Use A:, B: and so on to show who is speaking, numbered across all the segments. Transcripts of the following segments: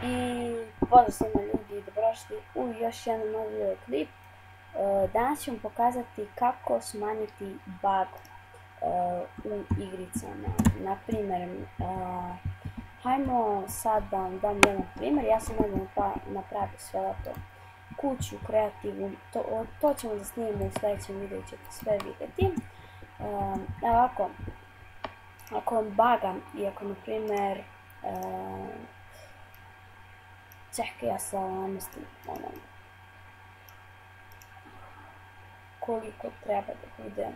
A: I pozdrav svima ljudi, dobrodošli u još jedan moj video klip. Danas ću vam pokazati kako smanjiti bug u igricama. Naprimjer, hajmo sad da vam dam jedan primjer. Ja sam napravio sve lepo kuću, kreativu, to ćemo da snimimo u sljedećem videu, ćete sve vidjeti. Ovako, ako vam buga i ako naprimjer čekaj, ja sad namestim koliko treba da bude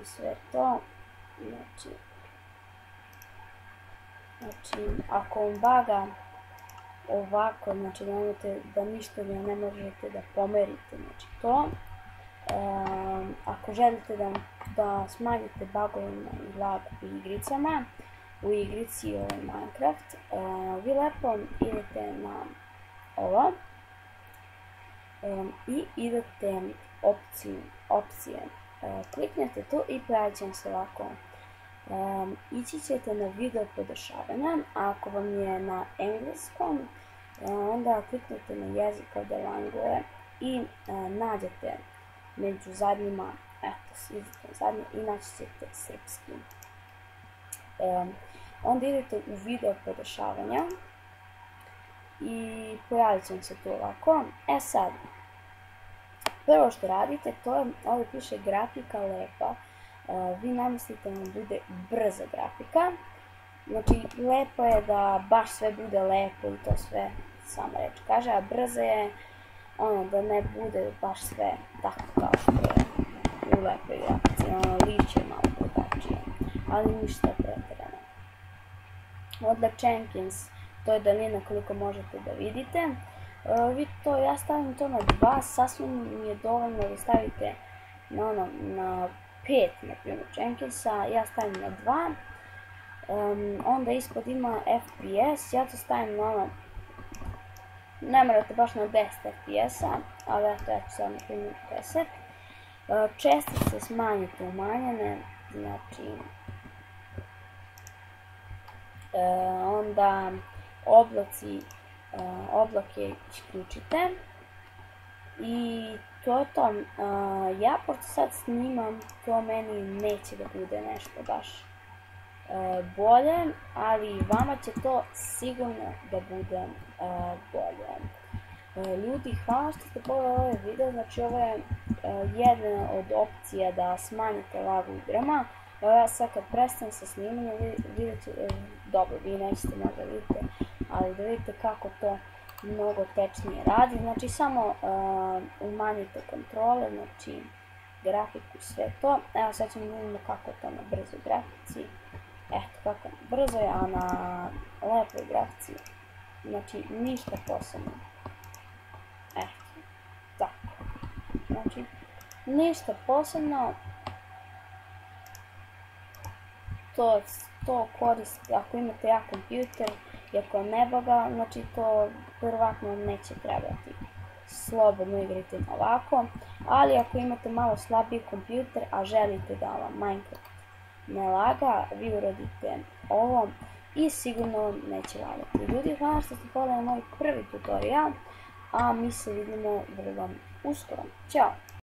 A: i sve to. Znači, ako vam baga ovako, znači da ništa ne možete da pomerite, znači to. Ako želite da smanjite bugovima i lag u igricama, u igrici Minecraft, vi lepo idete na ovo i idete opcije, kliknete tu i pojavit će vam se ovako. Ići ćete na video podešavanja, a ako vam je na engleskom, onda kliknete na jezik ovdje langue i nađete među zadnjima, idete zadnje i naći ćete srpski. Onda idete u video podešavanja i pojavit će vam se tu ovako. Sad, prvo što radite, to je, ovdje piše grafika lepa, vi namislite da bude brza grafika, znači lepo je da baš sve bude lepo i to sve sama reč kaže, a brza je da ne bude baš sve tako kao što je u lepoj grafici, lišće malo drugačije, ali ništa pretjerano. Onda Jenkins, to je daljina koliko možete da vidite. Ja stavim to na 2, sasvim mi je dovoljno da stavite na 5, na primjer Jenkinsa, ja stavim na 2. Onda ispod ima FPS, ja to stavim na ne morate baš na 10 FPS-a, ali eto, ja ću sad na primjer 10. Čestice smanjite umanjene, znači onda oblake isključite i to je to. Ja pošto sad snimam, to meni neće da bude nešto baš bolje, ali vama će to sigurno da bude bolje. Ljudi, hvala što ste pogledali ovaj video, znači ovo je jedna od opcija da smanjite lag u igrama. Ja sad kad prestanem sa snimanjem, vidjet ćete, dobro, vi nećete možda vidite, ali da vidite kako to mnogo tečnije radi. Znači samo umanjite kontrole, znači grafiku, sve to. Evo sad ćemo vidjeti kako to na brzoj grafici. Eto kako na brzoj, a na lepoj grafici, znači ništa posebno. Eto, tako. Znači, ništa posebno. To koristi ako imate jak kompjuter i ako ne boga, znači to verovatno vam neće trebati. Slobodno igrajte ovako, ali ako imate malo slabiji kompjuter, a želite da vam Minecraft ne laga, vi uradite ovo i sigurno vam neće lagati. Ljudi, hvala što ste pogledali moj prvi tutorial, a mi se vidimo vrlo uskoro. Ćao!